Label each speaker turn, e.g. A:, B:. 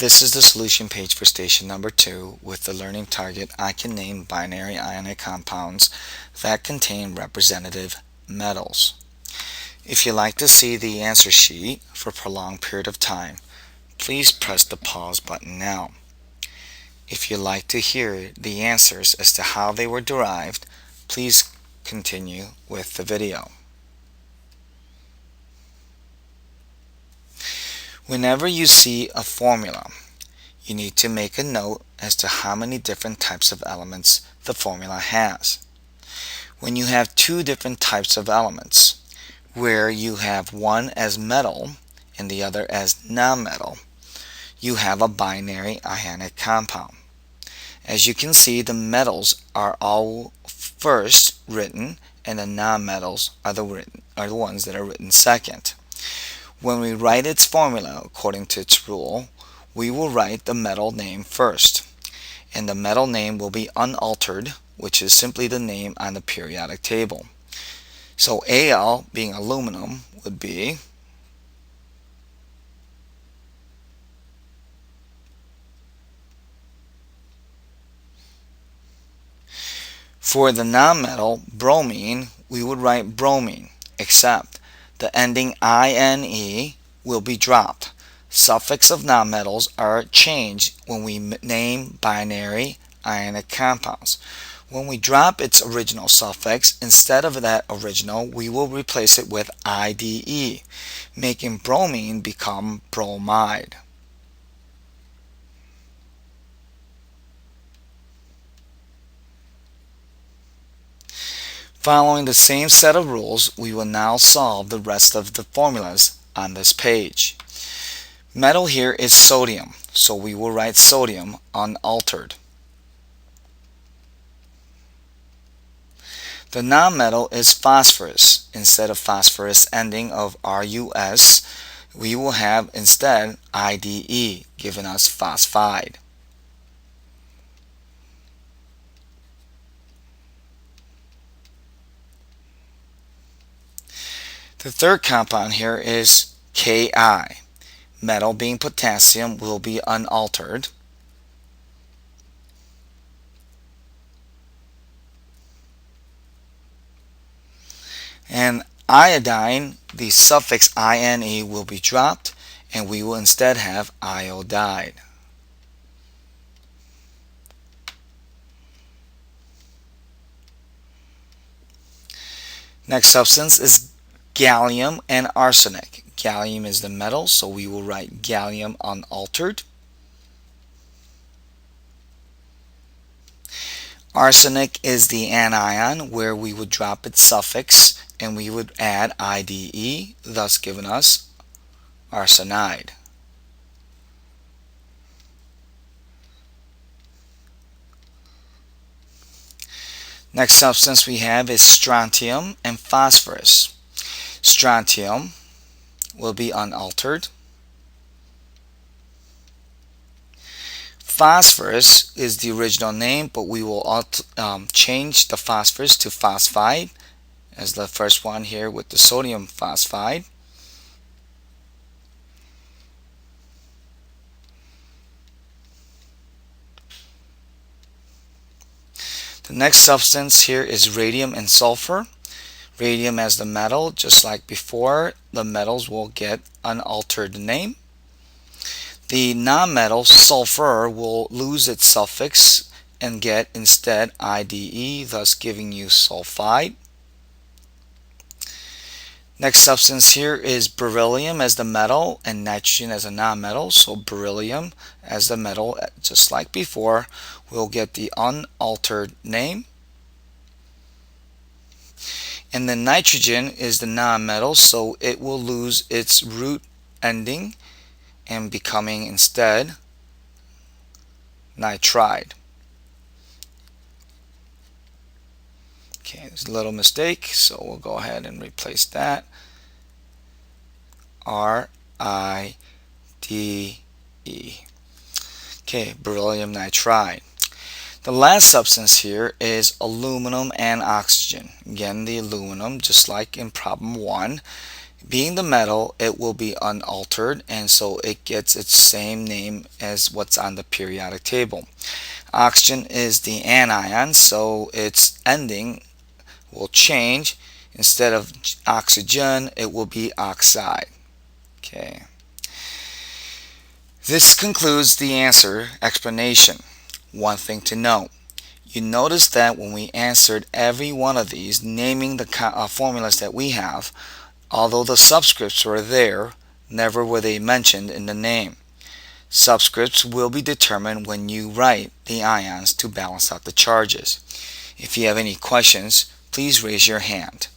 A: This is the solution page for station number 2 with the learning target. I can name binary ionic compounds that contain representative metals. If you like to see the answer sheet for a prolonged period of time, please press the pause button now. If you'd like to hear the answers as to how they were derived, please continue with the video. Whenever you see a formula, you need to make a note as to how many different types of elements the formula has. When you have two different types of elements, where you have one as metal and the other as nonmetal, you have a binary ionic compound. As you can see, the metals are all first written and the nonmetals are the ones that are written second. When we write its formula according to its rule, we will write the metal name first, and the metal name will be unaltered, which is simply the name on the periodic table. So Al, being aluminum, would be for the nonmetal bromine, we would write bromine, except the ending ine will be dropped. Suffix of nonmetals are changed when we name binary ionic compounds. When we drop its original suffix, instead of that original, we will replace it with IDE, making bromine become bromide. Following the same set of rules, we will now solve the rest of the formulas on this page. Metal here is sodium, so we will write sodium unaltered. The nonmetal is phosphorus. Instead of phosphorus ending of RUS, we will have instead IDE, giving us phosphide. The third compound here is Ki. Metal being potassium will be unaltered. And iodine, the suffix ine will be dropped, and we will instead have iodide. Next substance is gallium and arsenic. Gallium is the metal, so we will write gallium unaltered. Arsenic is the anion, where we would drop its suffix and we would add IDE, thus giving us arsenide. Next substance we have is strontium and phosphorus. Strontium will be unaltered. Phosphorus is the original name, but we will change the phosphorus to phosphide, as the first one here with the sodium phosphide. The next substance here is radium and sulfur. Radium as the metal, just like before, the metals will get unaltered name. The nonmetal sulfur will lose its suffix and get instead IDE, thus giving you sulfide. Next substance here is beryllium as the metal and nitrogen as a nonmetal. So beryllium as the metal, just like before, will get the unaltered name. And then nitrogen is the nonmetal, so it will lose its root ending and becoming instead nitride. Okay, there's a little mistake, so we'll go ahead and replace that. RIDE. Okay, beryllium nitride. The last substance here is aluminum and oxygen. Again, the aluminum, just like in problem 1, Being the metal, it will be unaltered, and so it gets its same name as what's on the periodic table. Oxygen is the anion, so its ending will change. Instead of oxygen, it will be oxide. Okay. This concludes the answer explanation. One thing to note. You notice that when we answered every one of these, naming the formulas that we have, although the subscripts were there, never were they mentioned in the name. Subscripts will be determined when you write the ions to balance out the charges. If you have any questions, please raise your hand.